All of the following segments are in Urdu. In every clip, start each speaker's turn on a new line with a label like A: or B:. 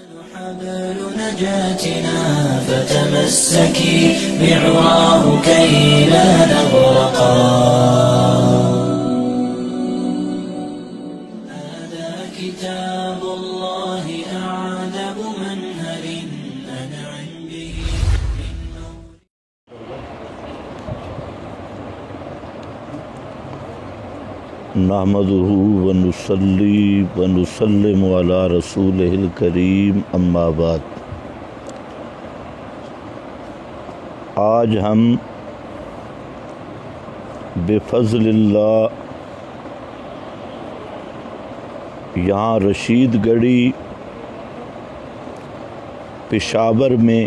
A: حبل نجاتنا فتمسكي بعراه كي لا نغرقا. هذا كتاب الله أعذب منهل أنعم به من
B: نحمده ونصلي ونسلم على رسوله الکریم اما بعد. آج ہم بفضل اللہ یہاں رشید گڑھی پشاور میں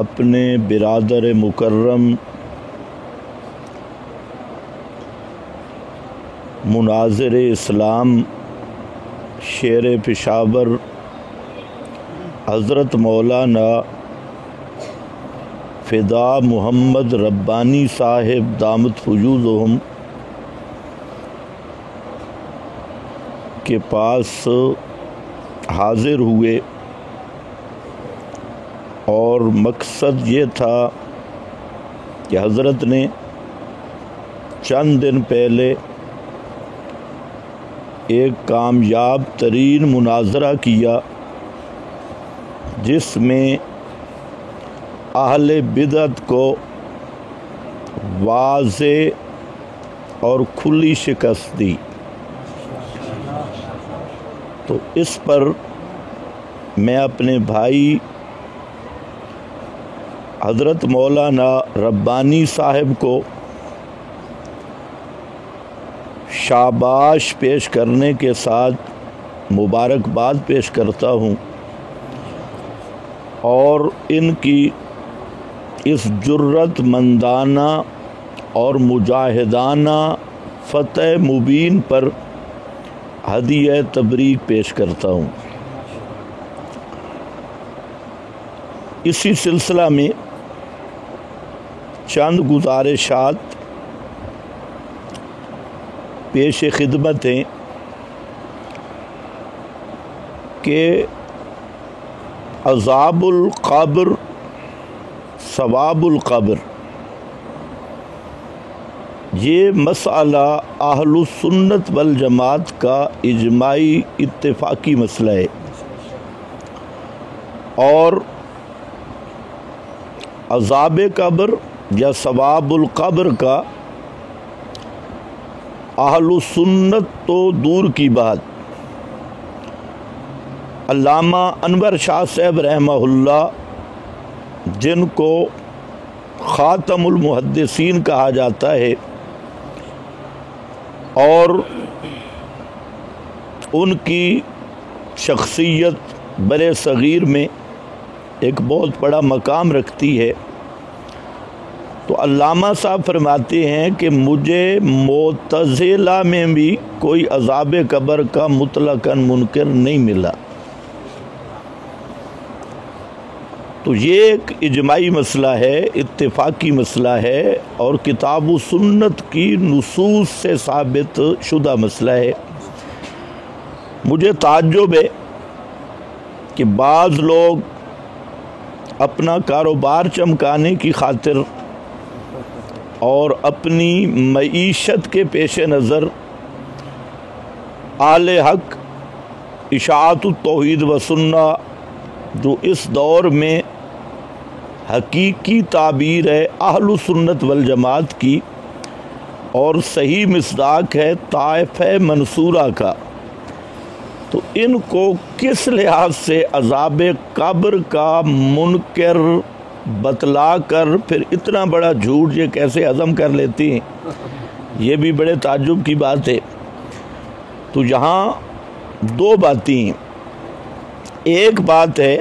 B: اپنے برادر مکرم مناظر اسلام شیر پشاور حضرت مولانا فدا محمد ربانی صاحب دامت فیوضہم کے پاس حاضر ہوئے، اور مقصد یہ تھا کہ حضرت نے چند دن پہلے ایک کامیاب ترین مناظرہ کیا جس میں اہل بدعت کو واضح اور کھلی شکست دی. تو اس پر میں اپنے بھائی حضرت مولانا ربانی صاحب کو شاباش پیش کرنے کے ساتھ مبارکباد پیش کرتا ہوں، اور ان کی اس جرت مندانہ اور مجاہدانہ فتح مبین پر ہدیہ تبریک پیش کرتا ہوں. اسی سلسلہ میں چند گزارشات پیش خدمت ہیں کہ عذاب القبر ثواب القبر یہ مسئلہ اہل السنت والجماعت کا اجماعی اتفاقی مسئلہ ہے، اور عذاب قبر یا ثواب القبر کا اہل سنت تو دور کی بات، علامہ انور شاہ صاحب رحمہ اللہ جن کو خاتم المحدثین کہا جاتا ہے، اور ان کی شخصیت برِ صغیر میں ایک بہت بڑا مقام رکھتی ہے. تو علامہ صاحب فرماتے ہیں کہ مجھے معتزلہ میں بھی کوئی عذاب قبر کا مطلقاً منکر نہیں ملا. تو یہ ایک اجماعی مسئلہ ہے، اتفاقی مسئلہ ہے، اور کتاب و سنت کی نصوص سے ثابت شدہ مسئلہ ہے. مجھے تعجب ہے کہ بعض لوگ اپنا کاروبار چمکانے کی خاطر اور اپنی معیشت کے پیش نظر اہل حق اشاعت التوحید و سنہ جو اس دور میں حقیقی تعبیر ہے اہل سنت والجماعت کی اور صحیح مصداق ہے طائفہ منصورہ کا، تو ان کو کس لحاظ سے عذاب قبر کا منکر بتلا کر پھر اتنا بڑا جھوٹ یہ کیسے ہضم کر لیتی ہیں، یہ بھی بڑے تعجب کی بات ہے. تو یہاں دو باتیں ہیں. ایک بات ہے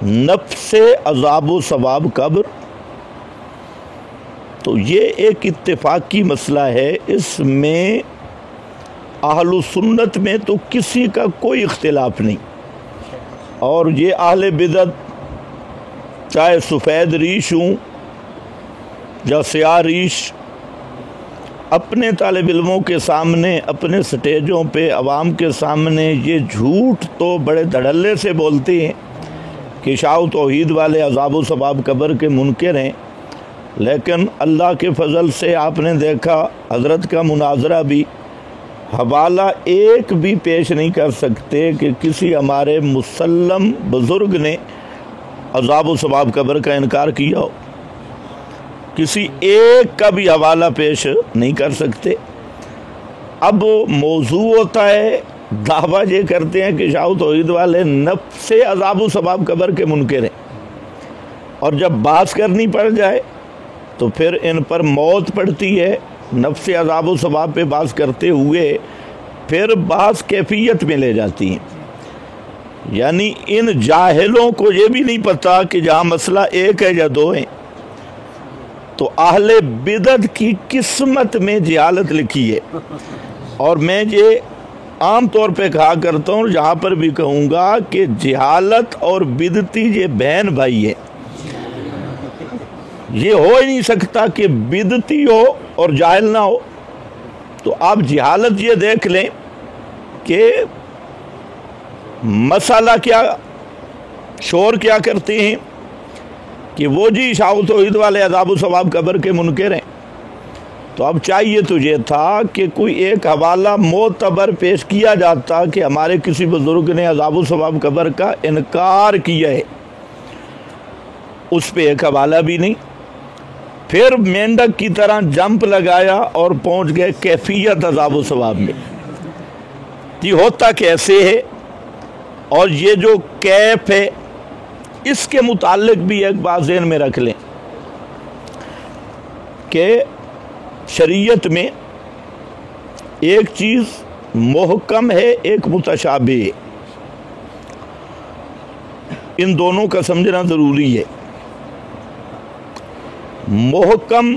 B: نفس عذاب و ثواب قبر، تو یہ ایک اتفاقی مسئلہ ہے، اس میں اہل سنت میں تو کسی کا کوئی اختلاف نہیں، اور یہ اہل بدعت چاہے سفید ریش ہوں یا سیاہ ریش اپنے طالب علموں کے سامنے، اپنے سٹیجوں پہ، عوام کے سامنے یہ جھوٹ تو بڑے دھڑلے سے بولتے ہیں کہ اشاعہ توحید والے عذاب و ثواب قبر کے منکر ہیں، لیکن اللہ کے فضل سے آپ نے دیکھا حضرت کا مناظرہ بھی حوالہ ایک بھی پیش نہیں کر سکتے کہ کسی ہمارے مسلم بزرگ نے عذاب و ثواب قبر کا انکار کیا ہو، کسی ایک کا بھی حوالہ پیش نہیں کر سکتے۔ اب موضوع ہوتا ہے، دعویٰ یہ کرتے ہیں کہ اشاعہ توحید والے نفس عذاب و ثواب قبر کے منکر ہیں، اور جب بحث کرنی پڑ جائے تو پھر ان پر موت پڑتی ہے۔ نفس عذاب و ثواب پہ بحث کرتے ہوئے پھر بحث کیفیت میں لے جاتی ہیں، یعنی ان جاہلوں کو یہ بھی نہیں پتا کہ جہاں مسئلہ ایک ہے یا دو ہیں۔ تو اہل بدعت کی قسمت میں جہالت لکھی ہے، اور میں یہ عام طور پہ کہا کرتا ہوں، جہاں پر بھی کہوں گا کہ جہالت اور بدعتی یہ بہن بھائی ہے۔ یہ ہو ہی نہیں سکتا کہ بدعتی ہو اور جاہل نہ ہو۔ تو آپ جہالت یہ دیکھ لیں کہ مسئلہ کیا، شور کیا کرتے ہیں کہ وہ جی اشاعہ توحید والے عذاب و ثواب قبر کے منکر ہیں۔ تو اب چاہیے تو یہ تھا کہ کوئی ایک حوالہ معتبر پیش کیا جاتا کہ ہمارے کسی بزرگ نے عذاب و ثواب قبر کا انکار کیا ہے، اس پہ ایک حوالہ بھی نہیں۔ پھر مینڈک کی طرح جمپ لگایا اور پہنچ گئے کیفیت عذاب و ثواب میں، یہ ہوتا کیسے ہے، اور یہ جو کیف ہے اس کے متعلق بھی ایک بات ذہن میں رکھ لیں کہ شریعت میں ایک چیز محکم ہے، ایک متشابہ ہے، ان دونوں کا سمجھنا ضروری ہے۔ محکم،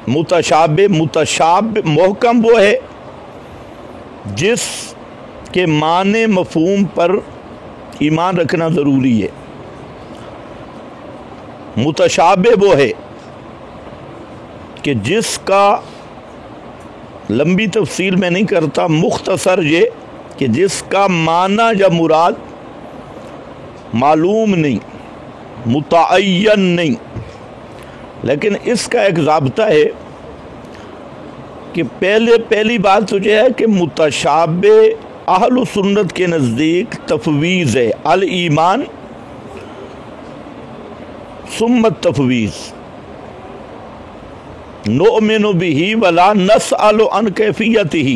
B: متشابہ۔ محکم وہ ہے جس کے معنی مفہوم پر ایمان رکھنا ضروری ہے، متشابہ وہ ہے کہ جس کا، لمبی تفصیل میں نہیں کرتا، مختصر یہ کہ جس کا معنی یا مراد معلوم نہیں، متعین نہیں، لیکن اس کا ایک ضابطہ ہے کہ پہلی بات تو یہ ہے کہ متشابہ اہل سنت کے نزدیک تفویض ہے، الایمان ثم التفویض، نؤمن بہ ولا نسأل عن کیفیتہ،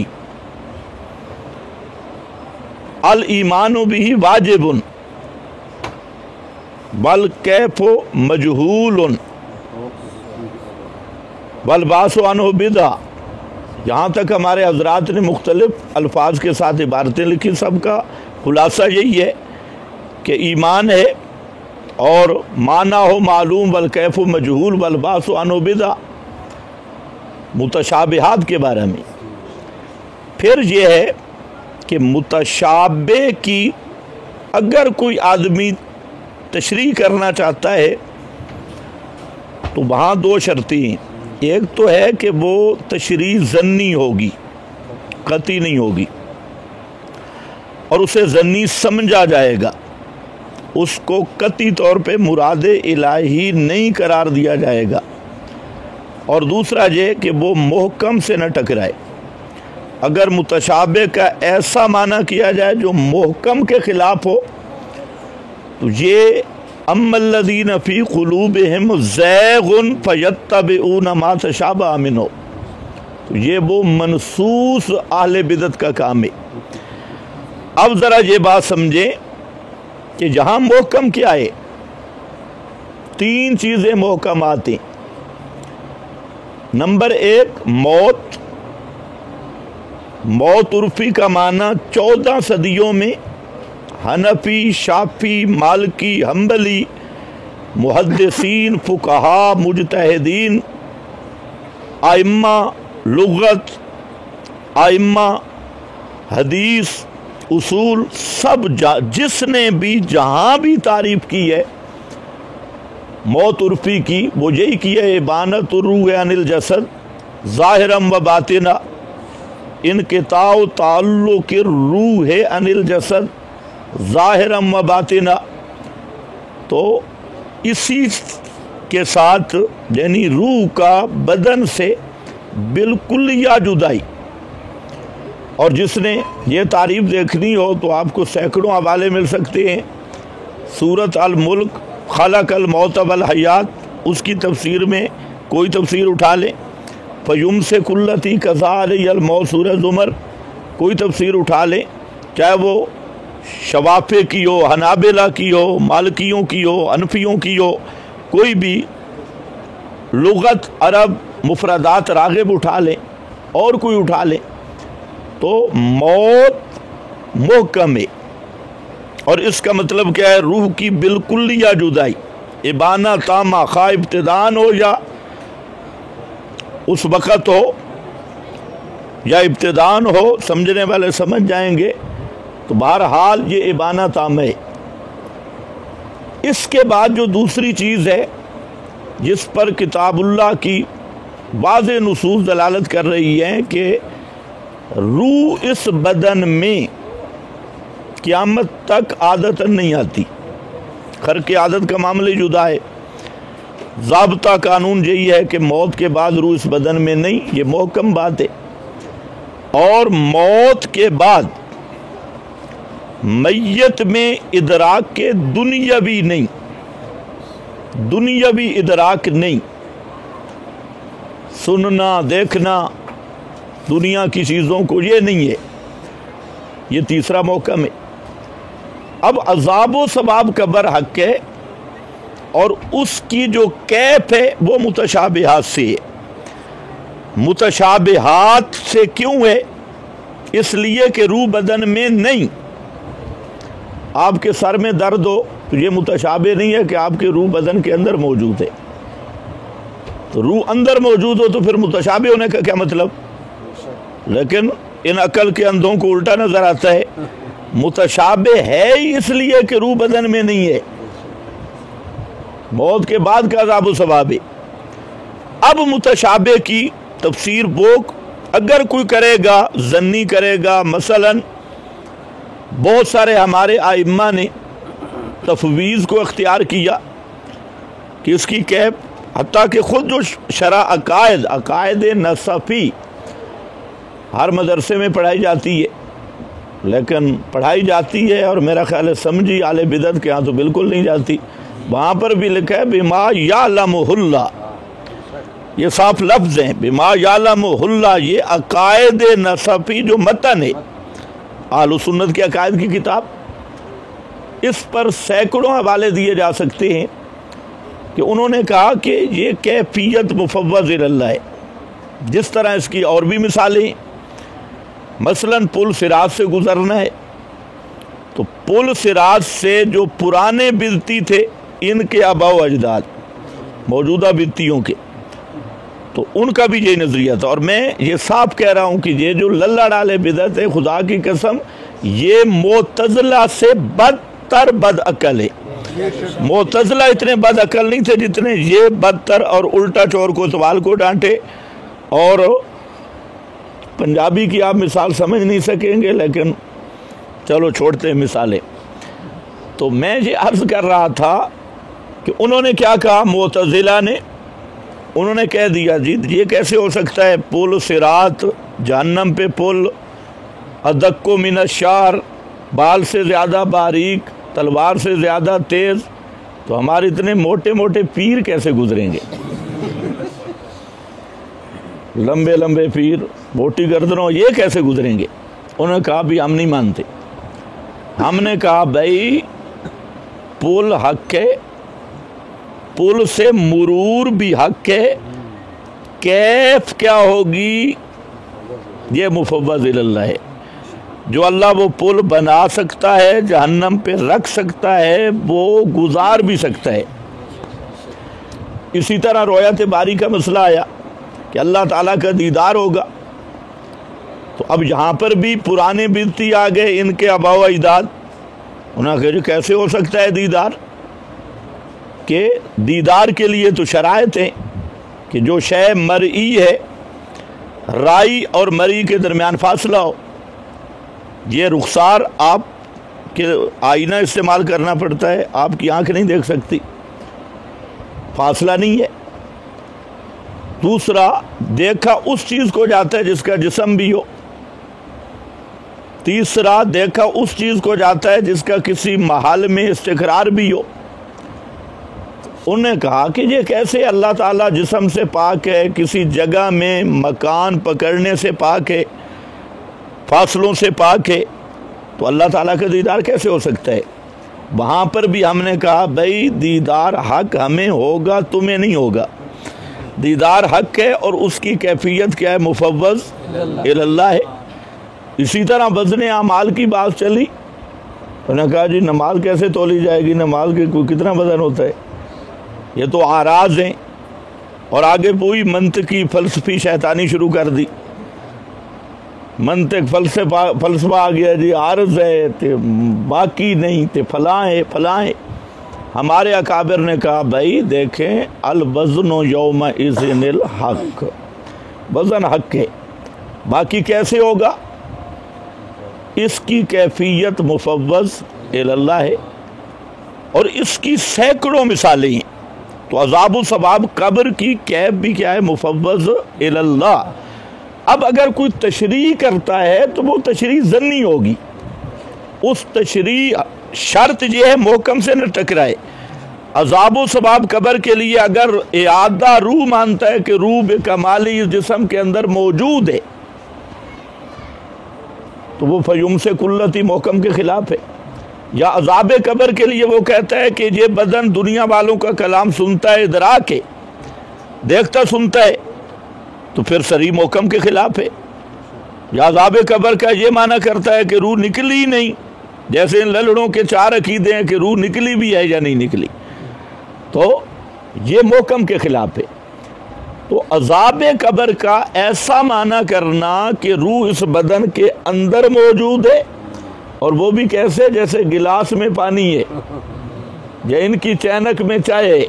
B: الایمان بہ واجب والکیف مجہول والبعث عنہ بدعہ۔ یہاں تک ہمارے حضرات نے مختلف الفاظ کے ساتھ عبارتیں لکھی، سب کا خلاصہ یہی ہے کہ ایمان ہے اور معنی ہو معلوم، والکیف مجہول، والبعث عنہ بدعہ، متشابہات کے بارے میں۔ پھر یہ ہے کہ متشابہ کی اگر کوئی آدمی تشریح کرنا چاہتا ہے تو وہاں دو شرطیں ہیں، ایک تو ہے کہ وہ تشریح ظنی ہوگی، قطعی نہیں ہوگی، اور اسے ظنی سمجھا جائے گا، اس کو قطعی طور پہ مراد الہی نہیں قرار دیا جائے گا، اور دوسرا یہ کہ وہ محکم سے نہ ٹکرائے۔ اگر متشابہ کا ایسا معنی کیا جائے جو محکم کے خلاف ہو تو یہ اما الذین فی قلوبہم زیغ فیتبعون ما تشابہ منہ، تو یہ وہ منصوص اہل بدعت کا کام ہے۔ اب ذرا یہ بات سمجھیں کہ جہاں محکم کیا ہے، تین چیزیں محکمات ہیں۔ نمبر ایک، موت۔ موت عرفی کا معنی 14 صدیوں میں حنفی، شافعی، مالکی، حنبلی، محدثین، فقہا، مجتہدین، ائمہ لغت، ائمہ حدیث، اصول، سب جس نے بھی جہاں بھی تعریف کی ہے موت عرفی کی، وہ یہی کی ہے ابانت الروح عن الجسد ظاہرم و باطنا انقطاع تعلق روح عن الجسد ظاہرم و باطنا، تو اسی کے ساتھ یعنی روح کا بدن سے بالکل یا جدائی. اور جس نے یہ تعریف دیکھنی ہو تو آپ کو سینکڑوں حوالے مل سکتے ہیں. سورۃ الملک خلق الموت والحیات، اس کی تفسیر میں کوئی تفسیر اٹھا لیں. فیمسک التی قضی علیہ الموت سورۃ زمر، کوئی تفسیر اٹھا لیں، چاہے وہ شوافے کی ہو، حنابلہ کی ہو، مالکیوں کی ہو، حنفیوں کی ہو، کوئی بھی لغت عرب مفردات راغب اٹھا لیں اور کوئی اٹھا لیں، تو موت محکم ہے. اور اس کا مطلب کیا ہے؟ روح کی بالکل یا جدائی، ابانہ تامہ، خواہ ابتدان ہو یا اس وقت ہو یا ابتدان ہو، سمجھنے والے سمجھ جائیں گے. تو بہرحال یہ ابانہ تام ہے. اس کے بعد جو دوسری چیز ہے جس پر کتاب اللہ کی واضح نصوص دلالت کر رہی ہیں کہ روح اس بدن میں قیامت تک عادتاً نہیں آتی. خرق عادت کا معاملہ جدا ہے. ضابطہ قانون یہی ہے کہ موت کے بعد روح اس بدن میں نہیں، یہ محکم بات ہے. اور موت کے بعد میت میں ادراک کے دنیاوی نہیں، دنیاوی ادراک نہیں، سننا دیکھنا دنیا کی چیزوں کو، یہ نہیں ہے. یہ تیسرا محکم ہے. اب عذاب و ثواب کا برحق ہے، اور اس کی جو کیف ہے وہ متشابہات سے ہے. متشابہات سے کیوں ہے؟ اس لیے کہ روح بدن میں نہیں. آپ کے سر میں درد ہو تو یہ متشابہ نہیں ہے کہ آپ کے روح بدن کے اندر موجود ہے. تو روح اندر موجود ہو تو پھر متشابہ ہونے کا کیا مطلب؟ لیکن ان عقل کے اندھوں کو الٹا نظر آتا ہے. متشابہ ہے ہی اس لیے کہ روح بدن میں نہیں ہے. موت کے بعد کا عذاب و ثواب ہے. اب متشابہ کی تفسیر وہ اگر کوئی کرے گا، ظنی کرے گا، مثلا بہت سارے ہمارے ائمہ نے تفویض کو اختیار کیا کہ اس کی کیف، حتیٰ کہ خود جو شرح عقائد نصفی ہر مدرسے میں پڑھائی جاتی ہے، لیکن پڑھائی جاتی ہے اور میرا خیال ہے سمجھی اہل بدعت کے ہاں تو بالکل نہیں جاتی. وہاں پر بھی لکھا ہے بما یعلمہ اللہ، یہ صاف لفظ ہیں، بما یعلمہ اللہ. یہ عقائد نصفی جو متن ہے اہل سنت کے عقائد کی کتاب، اس پر سینکڑوں حوالے دیے جا سکتے ہیں کہ انہوں نے کہا کہ یہ کیفیت مفوض اللہ ہے. جس طرح اس کی اور بھی مثالیں، مثلا پل صراط سے گزرنا ہے، تو پل صراط سے جو پرانے بدعتی تھے، ان کے آباء و اجداد موجودہ بدعتیوں کے، تو ان کا بھی یہ نظریہ تھا. اور میں یہ صاف کہہ رہا ہوں کہ یہ جو للہ ڈالے بدعت ہے، خدا کی قسم یہ معتزلہ سے بدتر بد عقل ہے. معتزلہ اتنے بد عقل نہیں تھے جتنے یہ بدتر اور الٹا چور کو سوال کو ڈانٹے. اور پنجابی کی آپ مثال سمجھ نہیں سکیں گے، لیکن چلو چھوڑتے ہیں مثالیں. تو میں یہ عرض کر رہا تھا کہ انہوں نے کیا کہا، معتزلہ نے، انہوں نے کہہ دیا جی یہ کیسے ہو سکتا ہے، پل صراط، جہنم پہ پل، ادق من الشعر، بال سے زیادہ باریک، تلوار سے زیادہ تیز، تو ہمارے اتنے موٹے موٹے پیر کیسے گزریں گے؟ لمبے لمبے پیر، موٹی گردنوں، یہ کیسے گزریں گے؟ انہوں نے کہا بھی ہم نہیں مانتے. ہم نے کہا بھائی پل حق ہے، پل سے مرور بھی حق ہے، کیف کیا ہوگی یہ مفوض اللہ ہے. جو اللہ وہ پل بنا سکتا ہے، جہنم پہ رکھ سکتا ہے، وہ گزار بھی سکتا ہے. اسی طرح رؤیت باری کا مسئلہ آیا کہ اللہ تعالیٰ کا دیدار ہوگا. تو اب یہاں پر بھی پرانے بدعتی آ گئے، ان کے آباء و اجداد، انہوں نے کہا کیسے ہو سکتا ہے دیدار؟ کہ دیدار کے لیے تو شرائط ہیں کہ جو شے مرئی ہے رائی اور مری کے درمیان فاصلہ ہو. یہ رخسار آپ کے آئینہ استعمال کرنا پڑتا ہے، آپ کی آنکھ نہیں دیکھ سکتی، فاصلہ نہیں ہے. دوسرا، دیکھا اس چیز کو جاتا ہے جس کا جسم بھی ہو. تیسرا، دیکھا اس چیز کو جاتا ہے جس کا کسی محل میں استقرار بھی ہو. انہوں نے کہا کہ یہ کیسے اللہ تعالیٰ جسم سے پاک ہے، کسی جگہ میں مکان پکڑنے سے پاک ہے، فاصلوں سے پاک ہے، تو اللہ تعالیٰ کا دیدار کیسے ہو سکتا ہے؟ وہاں پر بھی ہم نے کہا بھائی دیدار حق ہمیں ہوگا، تمہیں نہیں ہوگا. دیدار حق ہے اور اس کی کیفیت کیا ہے؟ مفوض اللہ ہے. اسی طرح وزن اعمال کی بات چلی. انہوں نے کہا جی نماز کیسے تولی جائے گی؟ نماز کے کتنا وزن ہوتا ہے؟ یہ تو اعراض ہیں. اور آگے پوری منطقی فلسفی شیطانی شروع کر دی. منطق فلسفہ آ گیا جی، عارض ہے تے باقی نہیں تے فلاں ہے فلاں ہے. ہمارے اکابر نے کہا بھائی دیکھیں، الوزن یومئذ الحق، وزن حق ہے، باقی کیسے ہوگا؟ اس کی کیفیت مفوض اللہ ہے اور اس کی سینکڑوں مثالیں ہیں. تو عذاب و ثواب قبر کی کیف بھی کیا ہے؟ مفوض اللہ. اب اگر کوئی تشریح کرتا ہے تو وہ تشریح ظنی ہوگی. اس تشریح شرط یہ ہے محکم سے نہ ٹکرائے. عذاب و ثواب قبر کے لیے اگر اعادہ روح مانتا ہے کہ روح بکمالی اس جسم کے اندر موجود ہے تو وہ فیوم سے کلتی محکم کے خلاف ہے. یا عذاب قبر کے لیے وہ کہتا ہے کہ یہ بدن دنیا والوں کا کلام سنتا ہے، ادراک ہے، دیکھتا سنتا ہے، تو پھر صریح محکم کے خلاف ہے. یا عذاب قبر کا یہ معنی کرتا ہے کہ روح نکلی نہیں، جیسے ان للڑوں کے 4 عقیدے ہیں کہ روح نکلی بھی ہے یا نہیں نکلی، تو یہ محکم کے خلاف ہے. تو عذاب قبر کا ایسا معنی کرنا کہ روح اس بدن کے اندر موجود ہے، اور وہ بھی کیسے؟ جیسے گلاس میں پانی ہے، یا ان کی چینک میں چائے ہے،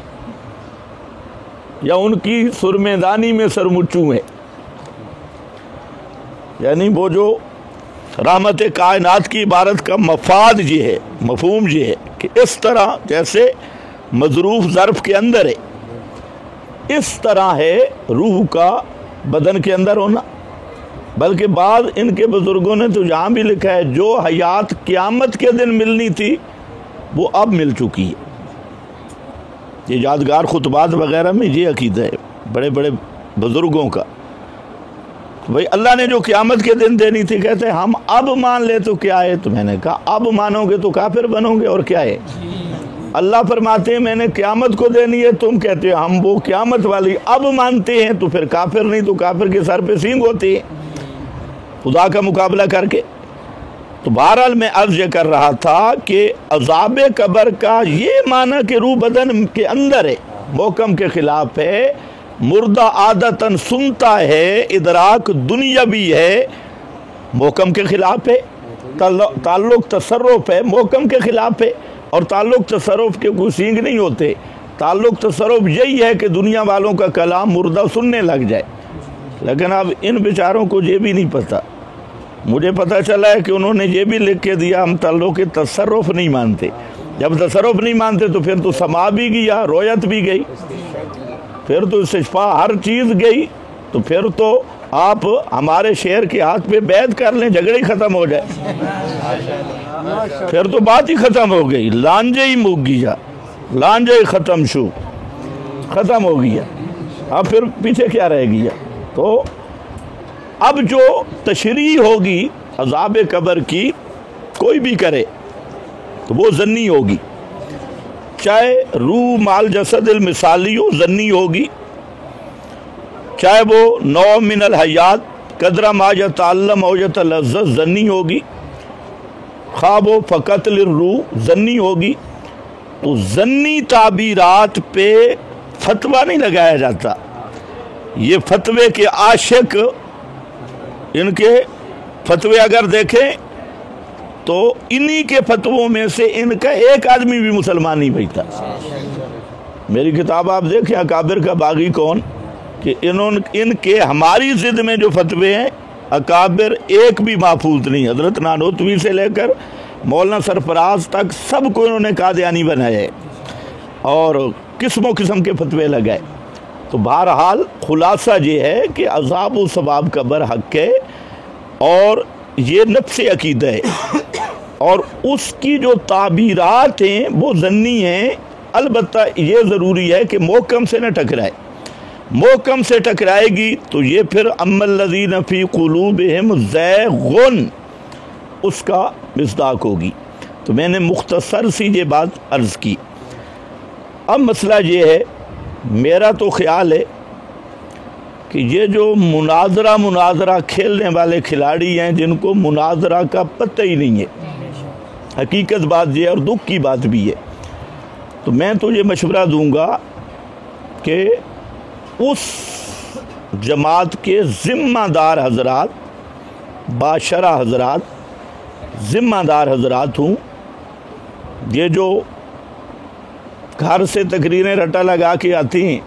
B: یا ان کی سرمے دانی میں سرمچو ہے. یعنی وہ جو رحمت کائنات کی عبارت کا مفاد یہ ہے، مفہوم یہ ہے کہ اس طرح جیسے مظروف ظرف کے اندر ہے، اس طرح ہے روح کا بدن کے اندر ہونا. بلکہ بعض ان کے بزرگوں نے تو یہاں بھی لکھا ہے جو حیات قیامت کے دن ملنی تھی وہ اب مل چکی ہے. یہ یادگار خطبات وغیرہ میں یہ عقیدہ ہے بڑے بڑے بزرگوں کا. بھئی اللہ نے جو قیامت کے دن دینی تھی، کہتے ہیں ہم اب مان لے تو کیا ہے؟ تو میں نے کہا اب مانو گے تو کافر بنو گے، اور کیا ہے؟ اللہ فرماتے ہیں میں نے قیامت کو دینی ہے، تم کہتے ہیں ہم وہ قیامت والی اب مانتے ہیں، تو پھر کافر نہیں تو کافر کے سر پہ سینگ ہوتی ہے خدا کا مقابلہ کر کے. تو بہرحال میں عرض یہ کر رہا تھا کہ عذاب قبر کا یہ معنی کہ روح بدن کے اندر ہے محکم کے خلاف ہے. مردہ عادتاً سنتا ہے، ادراک دنیاوی ہے، محکم کے خلاف ہے. تعلق تصرف ہے، محکم کے خلاف ہے. اور تعلق تصرف کے کوئی سینگ نہیں ہوتے. تعلق تصرف یہی ہے کہ دنیا والوں کا کلام مردہ سننے لگ جائے. لیکن اب ان بیچاروں کو یہ بھی نہیں پتہ. مجھے پتہ چلا ہے کہ انہوں نے یہ بھی لکھ کے دیا ہم تعلق تصرف نہیں مانتے. جب تصرف نہیں مانتے تو پھر تو سما بھی گیا، رویت بھی گئی، پھر تو استشفاء ہر چیز گئی. تو پھر تو آپ ہمارے شعر کے ہاتھ پہ بیعت کر لیں، جھگڑے ہی ختم ہو جائے، پھر تو بات ہی ختم ہو گئی. لانجے ہی مک گیا، لانجے ہی ختم شو، ختم ہو گیا. اب پھر پیچھے کیا رہ گیا؟ تو اب جو تشریح ہوگی عذاب قبر کی کوئی بھی کرے تو وہ ظنی ہوگی. چاہے روح مال جسد المثالی ہو ظنی ہوگی، چاہے وہ نوع من الحیات قدر ما یتعلم او یتلذذ ظنی ہوگی، خواب و فقط للروح ظنی ہوگی. تو ظنی تعبیرات پہ فتویٰ نہیں لگایا جاتا. یہ فتوے کے عاشق، ان کے فتوے اگر دیکھیں تو انہی کے فتووں میں سے ان کا ایک آدمی بھی مسلمان نہیں بھیجتا. میری کتاب آپ دیکھیں اکابر کا باغی کون، کہ ان کے ہماری ضد میں جو فتوے ہیں اکابر ایک بھی محفوظ نہیں. حضرت نانوتوی سے لے کر مولانا سرفراز تک سب کو انہوں نے قادیانی بنایا ہے اور قسم و قسم کے فتوے لگائے. تو بہرحال خلاصہ یہ ہے کہ عذاب و ثواب کا برحق ہے اور یہ نفس عقیدہ ہے اور اس کی جو تعبیرات ہیں وہ ظنی ہیں. البتہ یہ ضروری ہے کہ محکم سے نہ ٹکرائے. محکم سے ٹکرائے گی تو یہ پھر اما الذین فی قلوبہم زیغ اس کا مصداق ہوگی. تو میں نے مختصر سی یہ بات عرض کی. اب مسئلہ یہ ہے، میرا تو خیال ہے کہ یہ جو مناظرہ کھیلنے والے کھلاڑی ہیں جن کو مناظرہ کا پتہ ہی نہیں ہے، حقیقت بات یہ ہے اور دکھ کی بات بھی ہے، تو میں تو یہ مشورہ دوں گا کہ اس جماعت کے ذمہ دار حضرات، باشرہ حضرات، ذمہ دار حضرات ہوں، یہ جو گھر سے تقریریں رٹا لگا کے آتی ہیں،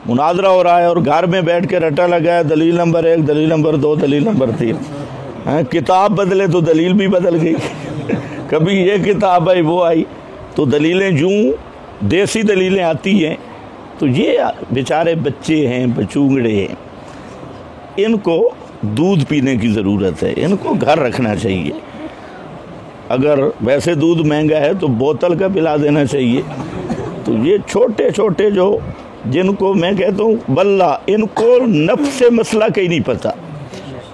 B: مناظرہ ہو رہا ہے اور گھر میں بیٹھ کے رٹا لگایا دلیل نمبر 1، دلیل نمبر 2، دلیل نمبر 3، کتاب بدلے تو دلیل بھی بدل گئی، کبھی یہ کتاب آئی وہ آئی، تو دلیلیں جوں دیسی دلیلیں آتی ہیں. تو یہ بیچارے بچے ہیں، بچونگڑے ہیں، ان کو دودھ پینے کی ضرورت ہے، ان کو گھر رکھنا چاہیے. اگر ویسے دودھ مہنگا ہے تو بوتل کا پلا دینا چاہیے. تو یہ چھوٹے چھوٹے جو جن کو میں کہتا ہوں واللہ ان کو نفس مسئلہ کا ہی نہیں پتہ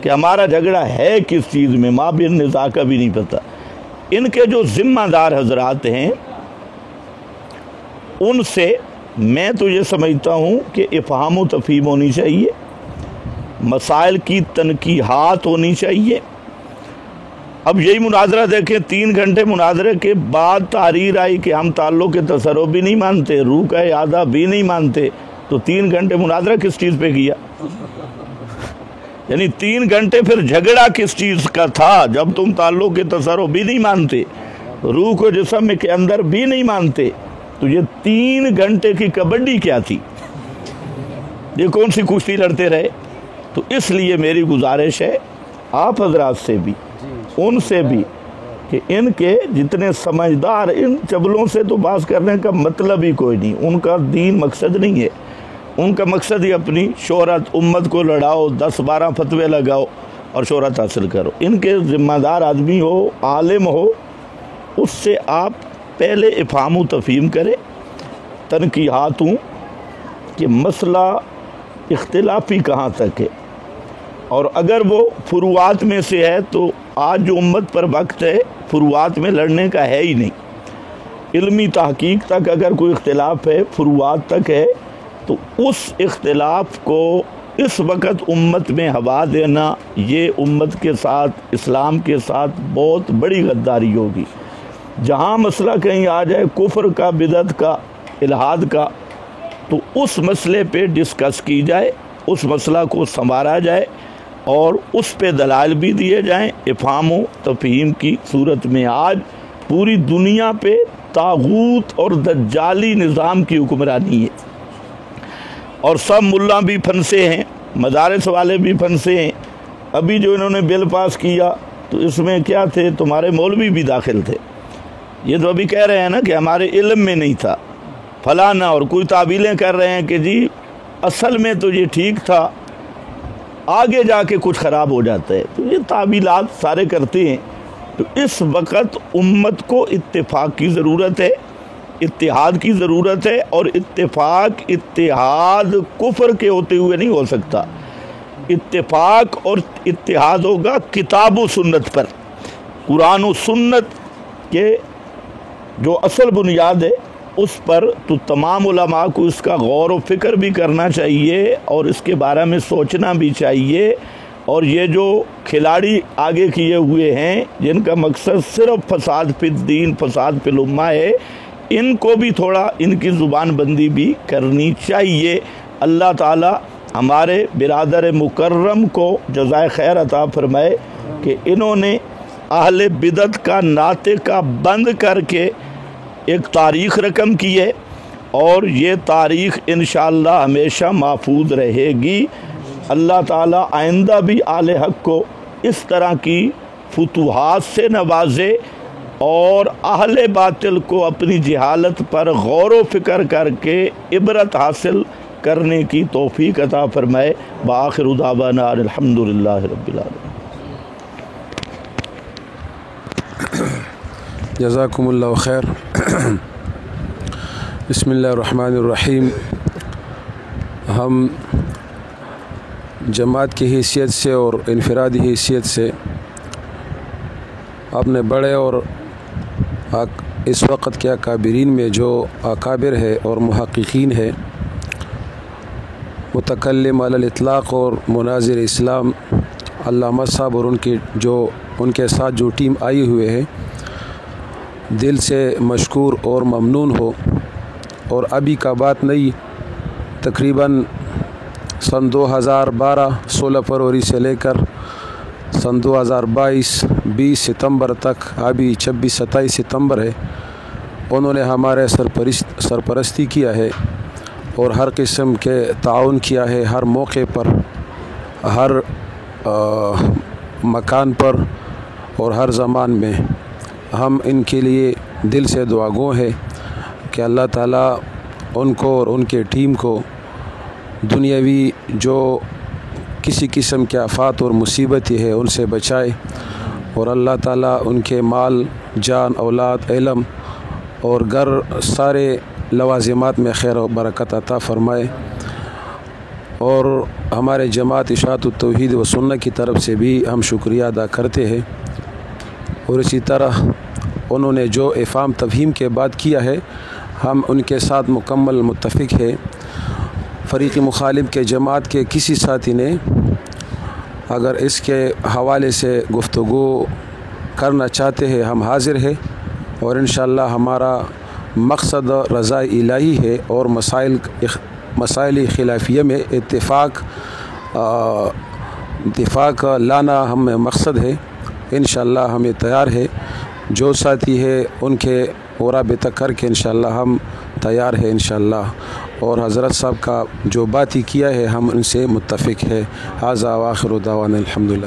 B: کہ ہمارا جھگڑا ہے کس چیز میں، ماں بن نزاع کا بھی نہیں پتہ. ان کے جو ذمہ دار حضرات ہیں ان سے میں تو یہ سمجھتا ہوں کہ افہام و تفہیم ہونی چاہیے، مسائل کی تنقیحات ہونی چاہیے. اب یہی مناظرہ دیکھیں، 3 گھنٹے مناظرے کے بعد تحریر آئی کہ ہم تعلق کے تصرف بھی نہیں مانتے، روح کا اعادہ بھی نہیں مانتے. تو 3 گھنٹے مناظرہ کس چیز پہ کیا؟ یعنی 3 گھنٹے پھر جھگڑا کس چیز کا تھا جب تم تعلق کے تصرف بھی نہیں مانتے، روح کو جسم کے اندر بھی نہیں مانتے؟ تو یہ 3 گھنٹے کی کبڈی کیا تھی؟ یہ کون سی کشتی لڑتے رہے؟ تو اس لیے میری گزارش ہے آپ حضرات سے بھی، ان سے بھی، کہ ان کے جتنے سمجھدار، ان چبلوں سے تو بات کرنے کا مطلب ہی کوئی نہیں. ان کا دین مقصد نہیں ہے، ان کا مقصد ہی اپنی شہرت، امت کو لڑاؤ، 10-12 فتوے لگاؤ اور شہرت حاصل کرو. ان کے ذمہ دار آدمی ہو، عالم ہو، اس سے آپ پہلے افہام و تفہیم کرے، تنقیحات ہوں کہ مسئلہ اختلافی کہاں تک ہے، اور اگر وہ فروعات میں سے ہے تو آج جو امت پر وقت ہے فروعات میں لڑنے کا ہے ہی نہیں. علمی تحقیق تک اگر کوئی اختلاف ہے، فروعات تک ہے، تو اس اختلاف کو اس وقت امت میں ہوا دینا یہ امت کے ساتھ، اسلام کے ساتھ بہت بڑی غداری ہوگی. جہاں مسئلہ کہیں آ جائے کفر کا، بدعت کا، الحاد کا، تو اس مسئلے پہ ڈسکس کی جائے، اس مسئلہ کو سنوارا جائے اور اس پہ دلائل بھی دیے جائیں افہام و تفہیم کی صورت میں. آج پوری دنیا پہ طاغوت اور دجالی نظام کی حکمرانی ہے اور سب ملا بھی پھنسے ہیں، مدارس والے بھی پھنسے ہیں. ابھی جو انہوں نے بل پاس کیا تو اس میں کیا تھے؟ تمہارے مولوی بھی داخل تھے. یہ تو ابھی کہہ رہے ہیں نا کہ ہمارے علم میں نہیں تھا فلانا، اور کوئی تعبیلیں کر رہے ہیں کہ جی اصل میں تو یہ ٹھیک تھا، آگے جا کے کچھ خراب ہو جاتا ہے. تو یہ تعبیلات سارے کرتے ہیں. تو اس وقت امت کو اتفاق کی ضرورت ہے، اتحاد کی ضرورت ہے، اور اتحاد کفر کے ہوتے ہوئے نہیں ہو سکتا. اتفاق اور اتحاد ہوگا کتاب و سنت پر، قرآن و سنت کے جو اصل بنیاد ہے اس پر. تو تمام علماء کو اس کا غور و فکر بھی کرنا چاہیے اور اس کے بارے میں سوچنا بھی چاہیے. اور یہ جو کھلاڑی آگے کیے ہوئے ہیں جن کا مقصد صرف فساد فی الدین، فساد فی الامہ ہے، ان کو بھی تھوڑا ان کی زبان بندی بھی کرنی چاہیے. اللہ تعالی ہمارے برادر مکرم کو جزائے خیر عطا فرمائے کہ انہوں نے اہل بدعت کا ناطقہ بند کر کے ایک تاریخ رقم کی ہے اور یہ تاریخ انشاءاللہ ہمیشہ محفوظ رہے گی۔ اللہ تعالیٰ آئندہ بھی آل حق کو اس طرح کی فتوحات سے نوازے اور اہل باطل کو اپنی جہالت پر غور و فکر کر کے عبرت حاصل کرنے کی توفیق عطا فرمائے۔ بآخر دعوانا الحمدللہ رب العالمین۔
C: جزاکم اللہ خیر۔ بسم اللہ الرحمن الرحیم۔ ہم جماعت کی حیثیت سے اور انفرادی حیثیت سے اپنے بڑے اور اس وقت کے اکابرین میں جو اکابر ہے اور محققین ہے، متکلم علی الاطلاق اور مناظر اسلام علامہ صاحب اور ان کے ساتھ جو ٹیم آئی ہوئے ہے، دل سے مشکور اور ممنون ہو۔ اور ابھی کا بات نہیں، تقریباً سن 2012 16 فروری سے لے کر سن 2022 20 ستمبر تک، ابھی 26 27 ستمبر ہے، انہوں نے ہمارے سرپرستی کیا ہے اور ہر قسم کے تعاون کیا ہے، ہر موقع پر، ہر مکان پر اور ہر زمان میں۔ ہم ان کے لیے دل سے دعا گو ہیں کہ اللہ تعالیٰ ان کو اور ان کے ٹیم کو دنیاوی جو کسی قسم کے آفات اور مصیبتیں ہے ان سے بچائے، اور اللہ تعالیٰ ان کے مال، جان، اولاد، علم اور گھر سارے لوازمات میں خیر و برکت عطا فرمائے۔ اور ہمارے جماعت اشاعت التوحید و سنت کی طرف سے بھی ہم شکریہ ادا کرتے ہیں۔ اور اسی طرح انہوں نے جو افہام تفہیم کے بعد کیا ہے، ہم ان کے ساتھ مکمل متفق ہے۔ فریق مخالف کے جماعت کے کسی ساتھی نے اگر اس کے حوالے سے گفتگو کرنا چاہتے ہیں، ہم حاضر ہیں، اور انشاءاللہ ہمارا مقصد رضا الہی ہے اور مسائل خلافیہ میں اتفاق لانا ہمیں مقصد ہے۔ انشاءاللہ ہمیں تیار ہے، جو ساتھی ہے ان کے رابطہ کر کے انشاءاللہ ہم تیار ہے انشاءاللہ۔ اور حضرت صاحب کا جو بات ہی کیا ہے ہم ان سے متفق ہے۔ ھذا وآخر دعوانا الحمدللہ۔